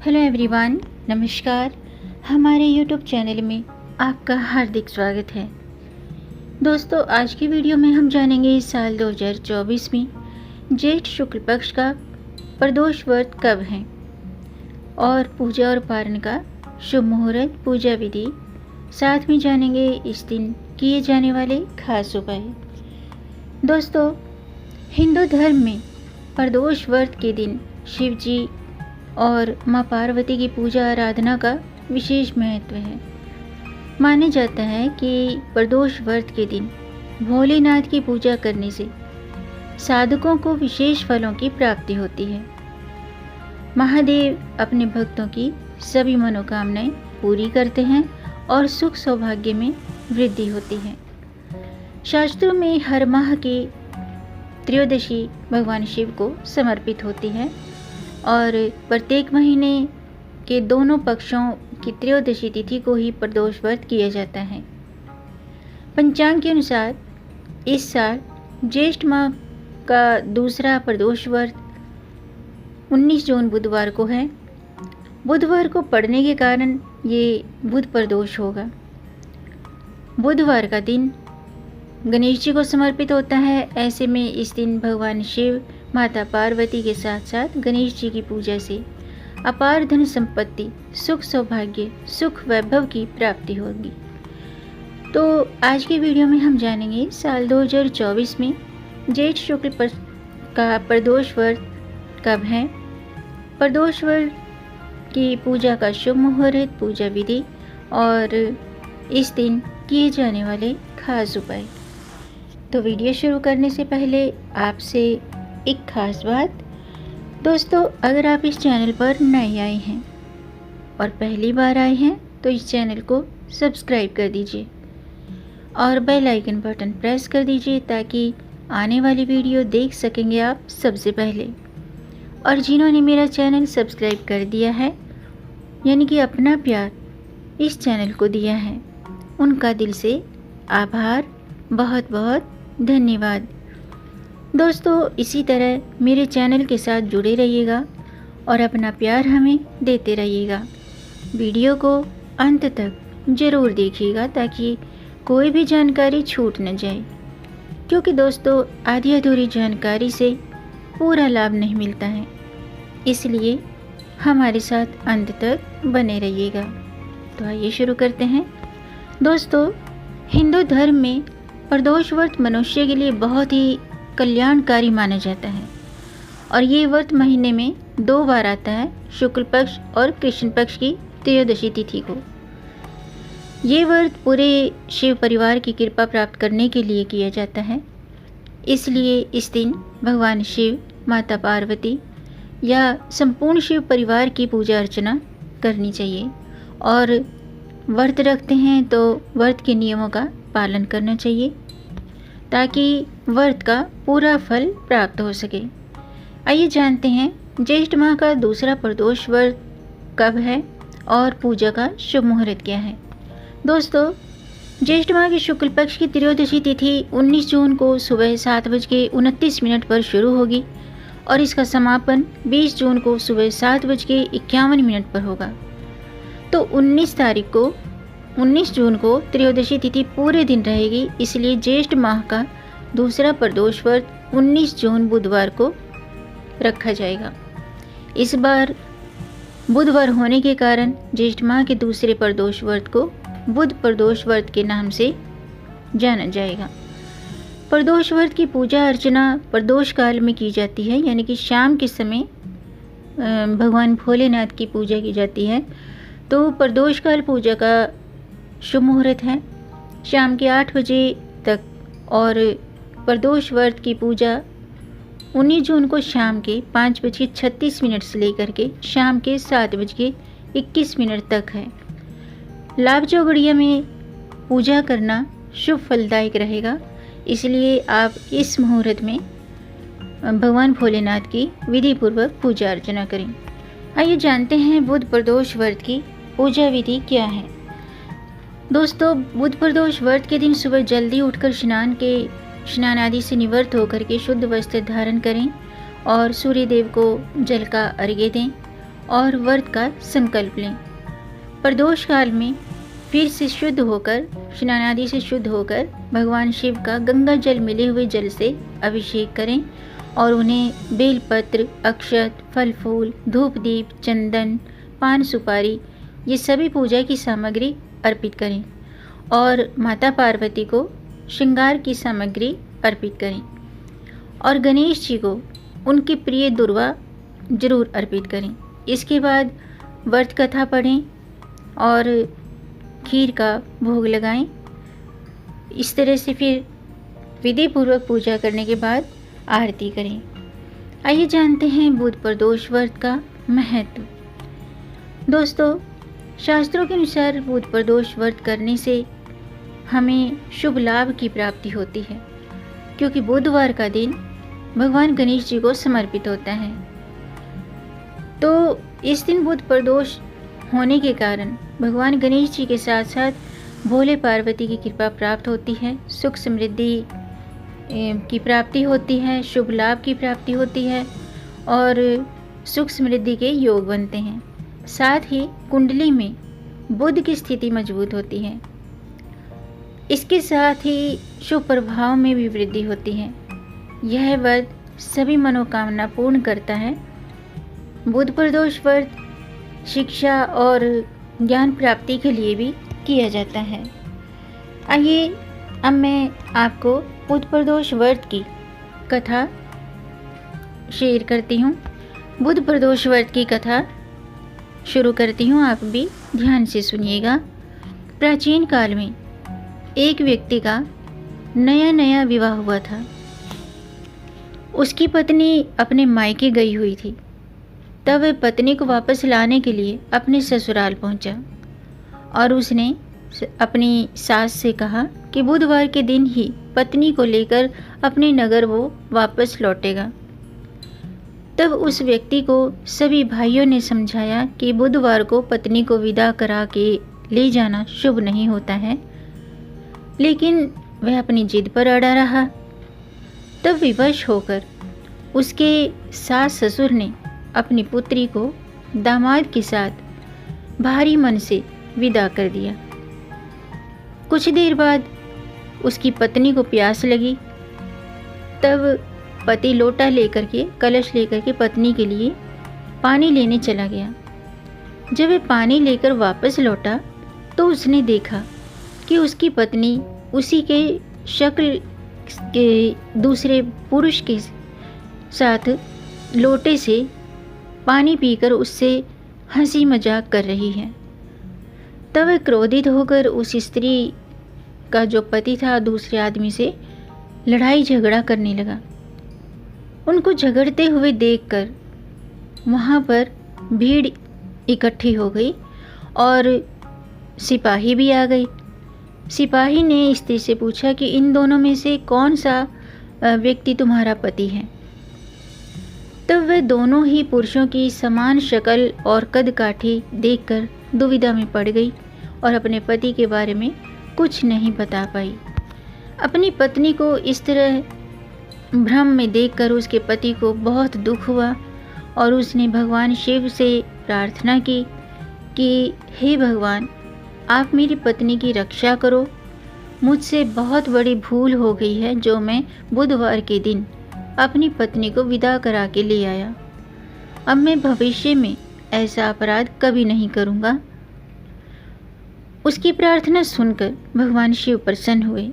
Hello everyone, नमस्कार। हमारे YouTube channel में आपका हार्दिक स्वागत है। दोस्तों, आज की वीडियो में हम जानेंगे साल 2024 में ज्येष्ठ शुक्ल पक्ष का प्रदोष व्रत कब है और पूजा और पारण का शुभ मुहूर्त, पूजा विधि। साथ में जानेंगे इस दिन किए जाने वाले खास उपाय। दोस्तों, हिंदू धर्म में प्रदोष व्रत के दिन शिव जी और माँ पार्वती की पूजा आराधना का विशेष महत्व है। माना जाता है कि प्रदोष व्रत के दिन भोलेनाथ की पूजा करने से साधकों को विशेष फलों की प्राप्ति होती है। महादेव अपने भक्तों की सभी मनोकामनाएं पूरी करते हैं और सुख सौभाग्य में वृद्धि होती है। शास्त्रों में हर माह की त्रयोदशी भगवान शिव को समर्पित होती है और प्रत्येक महीने के दोनों पक्षों की त्रयोदशी तिथि को ही प्रदोष व्रत किया जाता है। पंचांग के अनुसार इस साल ज्येष्ठ माह का दूसरा प्रदोष व्रत 19 जून बुधवार को है। बुधवार को पड़ने के कारण ये बुध प्रदोष होगा। बुधवार का दिन गणेश जी को समर्पित होता है। ऐसे में इस दिन भगवान शिव, माता पार्वती के साथ साथ गणेश जी की पूजा से अपार धन संपत्ति, सुख सौभाग्य, सुख वैभव की प्राप्ति होगी। तो आज की वीडियो में हम जानेंगे साल 2024 में ज्येष्ठ शुक्ल पक्ष का प्रदोष व्रत कब है, प्रदोष व्रत की पूजा का शुभ मुहूर्त, पूजा विधि और इस दिन किए जाने वाले खास उपाय। तो वीडियो शुरू करने से पहले आपसे एक खास बात। दोस्तों, अगर आप इस चैनल पर नए आए हैं और पहली बार आए हैं तो इस चैनल को सब्सक्राइब कर दीजिए और बेल आइकन बटन प्रेस कर दीजिए ताकि आने वाली वीडियो देख सकेंगे आप सबसे पहले। और जिन्होंने मेरा चैनल सब्सक्राइब कर दिया है, यानी कि अपना प्यार इस चैनल को दिया है, उनका दिल से आभार, बहुत बहुत धन्यवाद। दोस्तों, इसी तरह मेरे चैनल के साथ जुड़े रहिएगा और अपना प्यार हमें देते रहिएगा। वीडियो को अंत तक ज़रूर देखिएगा ताकि कोई भी जानकारी छूट न जाए, क्योंकि दोस्तों आधी अधूरी जानकारी से पूरा लाभ नहीं मिलता है। इसलिए हमारे साथ अंत तक बने रहिएगा। तो आइए शुरू करते हैं। दोस्तों, हिंदू धर्म में प्रदोष व्रत मनुष्य के लिए बहुत ही कल्याणकारी माना जाता है और ये व्रत महीने में 2 बार आता है, शुक्ल पक्ष और कृष्ण पक्ष की त्रयोदशी तिथि को। ये व्रत पूरे शिव परिवार की कृपा प्राप्त करने के लिए किया जाता है। इसलिए इस दिन भगवान शिव, माता पार्वती या संपूर्ण शिव परिवार की पूजा अर्चना करनी चाहिए और व्रत रखते हैं तो व्रत के नियमों का पालन करना चाहिए ताकि व्रत का पूरा फल प्राप्त हो सके। आइए जानते हैं ज्येष्ठ माह का दूसरा प्रदोष व्रत कब है और पूजा का शुभ मुहूर्त क्या है। दोस्तों, ज्येष्ठ माह के शुक्ल पक्ष की त्रयोदशी तिथि 19 जून को सुबह 7:29 पर शुरू होगी और इसका समापन 20 जून को सुबह 7:51 पर होगा। तो 19 जून को त्रयोदशी तिथि पूरे दिन रहेगी। इसलिए ज्येष्ठ माह का दूसरा प्रदोष व्रत 19 जून बुधवार को रखा जाएगा। इस बार बुधवार होने के कारण ज्येष्ठ माह के दूसरे प्रदोष व्रत को बुध प्रदोष व्रत के नाम से जाना जाएगा। प्रदोष व्रत की पूजा अर्चना प्रदोष काल में की जाती है, यानी कि शाम के समय भगवान भोलेनाथ की पूजा की जाती है। तो प्रदोष काल पूजा का शुभ मुहूर्त है शाम के 8 बजे तक और प्रदोष व्रत की पूजा 19 जून को शाम के 5:36 से लेकर के शाम के 7:21 तक है। लाभ चौगड़िया में पूजा करना शुभ फलदायक रहेगा, इसलिए आप इस मुहूर्त में भगवान भोलेनाथ की विधि पूर्वक पूजा अर्चना करें। आइए जानते हैं बुध प्रदोष व्रत की पूजा विधि क्या है। दोस्तों, बुध प्रदोष व्रत के दिन सुबह जल्दी उठकर स्नान आदि से निवृत्त होकर के शुद्ध वस्त्र धारण करें और सूर्य देव को जल का अर्घ्य दें और व्रत का संकल्प लें। प्रदोष काल में फिर से शुद्ध होकर, स्नान आदि से शुद्ध होकर भगवान शिव का गंगा जल मिले हुए जल से अभिषेक करें और उन्हें बेलपत्र, अक्षत, फल फूल, धूप दीप, चंदन, पान सुपारी ये सभी पूजा की सामग्री अर्पित करें और माता पार्वती को श्रृंगार की सामग्री अर्पित करें और गणेश जी को उनकी प्रिय दुर्वा जरूर अर्पित करें। इसके बाद व्रत कथा पढ़ें और खीर का भोग लगाएं। इस तरह से फिर विधि पूर्वक पूजा करने के बाद आरती करें। आइए जानते हैं बुध प्रदोष व्रत का महत्व। दोस्तों, शास्त्रों के अनुसार बुध प्रदोष व्रत करने से हमें शुभ लाभ की प्राप्ति होती है, क्योंकि बुधवार का दिन भगवान गणेश जी को समर्पित होता है। तो इस दिन बुध प्रदोष होने के कारण भगवान गणेश जी के साथ साथ भोले पार्वती की कृपा प्राप्त होती है, सुख समृद्धि की प्राप्ति होती है, शुभ लाभ की प्राप्ति होती है और सुख समृद्धि के योग बनते हैं। साथ ही कुंडली में बुध की स्थिति मजबूत होती है। इसके साथ ही शुभ प्रभाव में भी वृद्धि होती है। यह व्रत सभी मनोकामना पूर्ण करता है। बुध प्रदोष व्रत शिक्षा और ज्ञान प्राप्ति के लिए भी किया जाता है। आइए अब मैं आपको बुध प्रदोष व्रत की कथा शेयर करती हूँ। बुध प्रदोष व्रत की कथा शुरू करती हूँ, आप भी ध्यान से सुनिएगा। प्राचीन काल में एक व्यक्ति का नया नया विवाह हुआ था। उसकी पत्नी अपने मायके गई हुई थी। तब वह पत्नी को वापस लाने के लिए अपने ससुराल पहुंचा और उसने अपनी सास से कहा कि बुधवार के दिन ही पत्नी को लेकर अपने नगर वो वापस लौटेगा। तब उस व्यक्ति को सभी भाइयों ने समझाया कि बुधवार को पत्नी को विदा करा के ले जाना शुभ नहीं होता है, लेकिन वह अपनी जिद पर अड़ा रहा। तब विवश होकर उसके सास ससुर ने अपनी पुत्री को दामाद के साथ भारी मन से विदा कर दिया। कुछ देर बाद उसकी पत्नी को प्यास लगी। तब पति लोटा लेकर के, कलश लेकर के पत्नी के लिए पानी लेने चला गया। जब वह पानी लेकर वापस लौटा तो उसने देखा कि उसकी पत्नी उसी के शक्ल के दूसरे पुरुष के साथ लोटे से पानी पीकर उससे हंसी मजाक कर रही है। तब वह क्रोधित होकर उस स्त्री का जो पति था दूसरे आदमी से लड़ाई झगड़ा करने लगा। उनको झगड़ते हुए देखकर वहाँ पर भीड़ इकट्ठी हो गई और सिपाही भी आ गई। सिपाही ने स्त्री से पूछा कि इन दोनों में से कौन सा व्यक्ति तुम्हारा पति है। तब वह दोनों ही पुरुषों की समान शक्ल और कद काठी देखकर दुविधा में पड़ गई और अपने पति के बारे में कुछ नहीं बता पाई। अपनी पत्नी को इस तरह भ्रम में देखकर उसके पति को बहुत दुख हुआ और उसने भगवान शिव से प्रार्थना की कि हे भगवान, आप मेरी पत्नी की रक्षा करो। मुझसे बहुत बड़ी भूल हो गई है जो मैं बुधवार के दिन अपनी पत्नी को विदा करा के ले आया। अब मैं भविष्य में ऐसा अपराध कभी नहीं करूँगा। उसकी प्रार्थना सुनकर भगवान शिव प्रसन्न हुए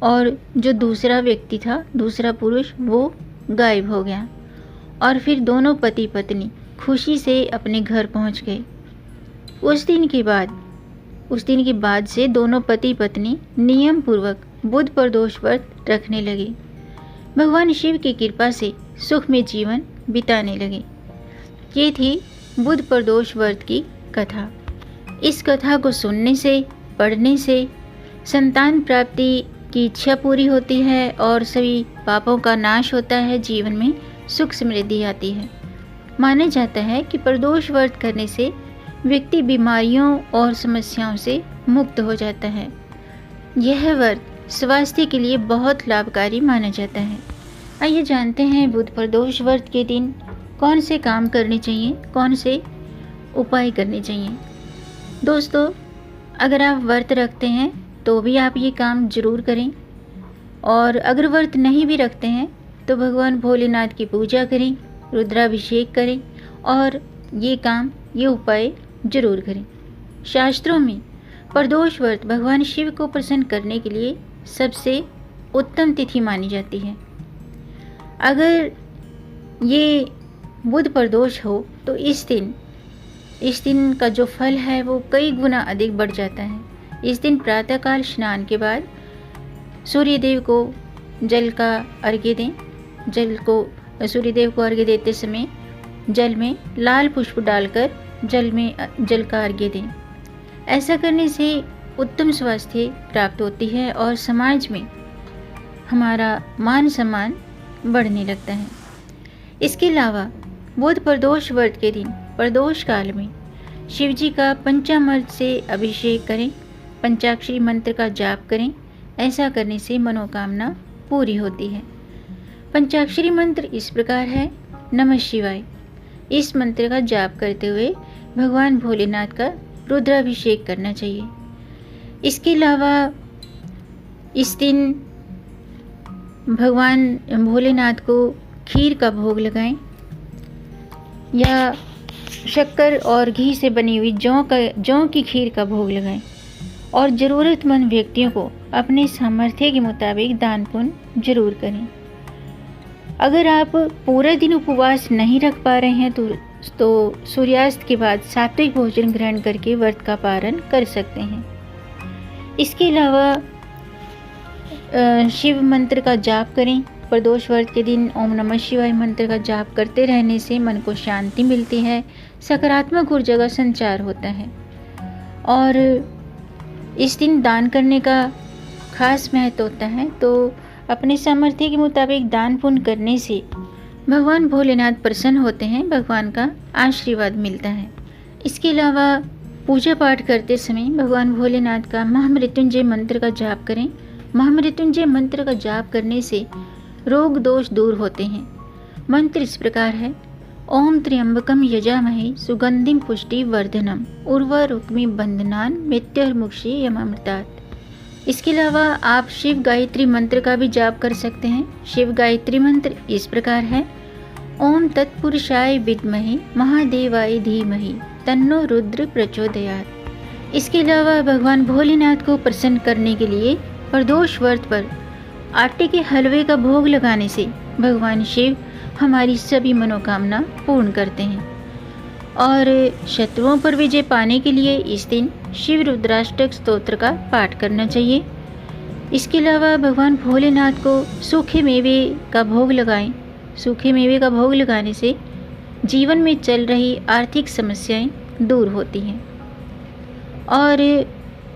और जो दूसरा व्यक्ति था, दूसरा पुरुष, वो गायब हो गया और फिर दोनों पति पत्नी खुशी से अपने घर पहुंच गए। उस दिन के बाद से दोनों पति पत्नी नियम पूर्वक बुध प्रदोष व्रत रखने लगे। भगवान शिव की कृपा से सुख में जीवन बिताने लगे। ये थी बुध प्रदोष व्रत की कथा। इस कथा को सुनने से, पढ़ने से संतान प्राप्ति की इच्छा पूरी होती है और सभी पापों का नाश होता है, जीवन में सुख समृद्धि आती है। माना जाता है कि प्रदोष व्रत करने से व्यक्ति बीमारियों और समस्याओं से मुक्त हो जाता है। यह व्रत स्वास्थ्य के लिए बहुत लाभकारी माना जाता है। आइए जानते हैं बुध प्रदोष व्रत के दिन कौन से काम करने चाहिए, कौन से उपाय करने चाहिए। दोस्तों, अगर आप व्रत रखते हैं तो भी आप ये काम ज़रूर करें, और अगर व्रत नहीं भी रखते हैं तो भगवान भोलेनाथ की पूजा करें, रुद्राभिषेक करें और ये उपाय ज़रूर करें। शास्त्रों में प्रदोष व्रत भगवान शिव को प्रसन्न करने के लिए सबसे उत्तम तिथि मानी जाती है। अगर ये बुध प्रदोष हो तो इस दिन का जो फल है वो कई गुना अधिक बढ़ जाता है। इस दिन प्रातःकाल स्नान के बाद सूर्यदेव को जल का अर्घ्य दें। सूर्यदेव को अर्घ्य देते समय जल में लाल पुष्प डालकर जल का अर्घ्य दें। ऐसा करने से उत्तम स्वास्थ्य प्राप्त होती है और समाज में हमारा मान सम्मान बढ़ने लगता है। इसके अलावा बुध प्रदोष व्रत के दिन प्रदोष काल में शिव जी का पंचामृत से अभिषेक करें, पंचाक्षरी मंत्र का जाप करें। ऐसा करने से मनोकामना पूरी होती है। पंचाक्षरी मंत्र इस प्रकार है: नमः शिवाय। इस मंत्र का जाप करते हुए भगवान भोलेनाथ का रुद्राभिषेक करना चाहिए। इसके अलावा इस दिन भगवान भोलेनाथ को खीर का भोग लगाएं या शक्कर और घी से बनी हुई जौ की खीर का भोग लगाएं और ज़रूरतमंद व्यक्तियों को अपने सामर्थ्य के मुताबिक दान पुण्य जरूर करें। अगर आप पूरा दिन उपवास नहीं रख पा रहे हैं तो सूर्यास्त के बाद सात्विक भोजन ग्रहण करके व्रत का पारण कर सकते हैं। इसके अलावा शिव मंत्र का जाप करें। प्रदोष व्रत के दिन ओम नमः शिवाय मंत्र का जाप करते रहने से मन को शांति मिलती है, सकारात्मक ऊर्जा का संचार होता है और इस दिन दान करने का खास महत्व होता है। तो अपने सामर्थ्य के मुताबिक दान पुण्य करने से भगवान भोलेनाथ प्रसन्न होते हैं, भगवान का आशीर्वाद मिलता है। इसके अलावा पूजा पाठ करते समय भगवान भोलेनाथ का महामृत्युंजय मंत्र का जाप करें। महामृत्युंजय मंत्र का जाप करने से रोग दोष दूर होते हैं। मंत्र इस प्रकार है: ओम त्र्यंबकम यजामहे सुगंधिम पुष्टि वर्धनम उर्वारुक्मि बंधनान मृत्युर्मुक्षि यमामृतात्। इसके अलावा आप शिव गायत्री मंत्र का भी जाप कर सकते हैं। शिव गायत्री मंत्र इस प्रकार है: ओम तत्पुरुषाय विद्महे महादेवाय धीमहि तन्नो रुद्र प्रचोदयात्। इसके अलावा भगवान भोलेनाथ को प्रसन्न करने के लिए प्रदोष व्रत पर आटे के हलवे का भोग लगाने से भगवान शिव हमारी सभी मनोकामना पूर्ण करते हैं। और शत्रुओं पर विजय पाने के लिए इस दिन शिव रुद्राष्टक स्तोत्र का पाठ करना चाहिए। इसके अलावा भगवान भोलेनाथ को सूखे मेवे का भोग लगाएं। सूखे मेवे का भोग लगाने से जीवन में चल रही आर्थिक समस्याएं दूर होती हैं और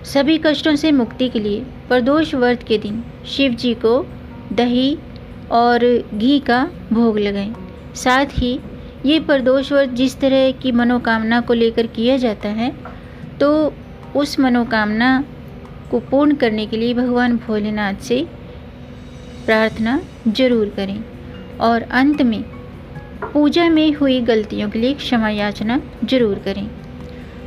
सभी कष्टों से मुक्ति के लिए प्रदोष व्रत के दिन शिव जी को दही और घी का भोग लगाएं। साथ ही ये प्रदोष व्रत जिस तरह की मनोकामना को लेकर किया जाता है तो उस मनोकामना को पूर्ण करने के लिए भगवान भोलेनाथ से प्रार्थना जरूर करें और अंत में पूजा में हुई गलतियों के लिए क्षमा याचना जरूर करें।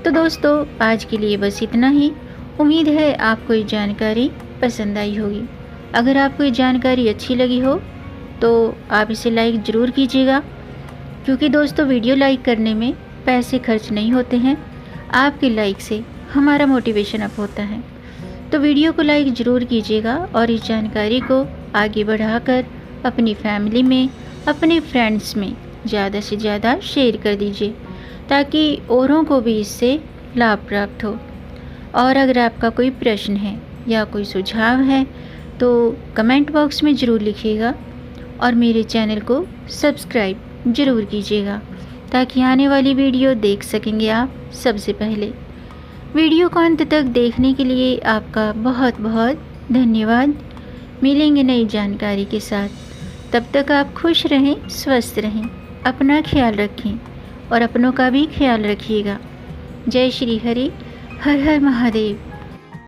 तो दोस्तों, आज के लिए बस इतना ही। उम्मीद है आपको ये जानकारी पसंद आई होगी। अगर आपको ये जानकारी अच्छी लगी हो तो आप इसे लाइक ज़रूर कीजिएगा, क्योंकि दोस्तों वीडियो लाइक करने में पैसे खर्च नहीं होते हैं। आपके लाइक से हमारा मोटिवेशन अप होता है। तो वीडियो को लाइक ज़रूर कीजिएगा और इस जानकारी को आगे बढ़ाकर अपनी फैमिली में, अपने फ्रेंड्स में ज़्यादा से ज़्यादा शेयर कर दीजिए ताकि औरों को भी इससे लाभ प्राप्त हो। और अगर आपका कोई प्रश्न है या कोई सुझाव है तो कमेंट बॉक्स में ज़रूर लिखिएगा और मेरे चैनल को सब्सक्राइब ज़रूर कीजिएगा ताकि आने वाली वीडियो देख सकेंगे आप सबसे पहले। वीडियो को अंत तक देखने के लिए आपका बहुत बहुत धन्यवाद। मिलेंगे नई जानकारी के साथ, तब तक आप खुश रहें, स्वस्थ रहें, अपना ख्याल रखें और अपनों का भी ख्याल रखिएगा। जय श्री हरि, हर हर महादेव।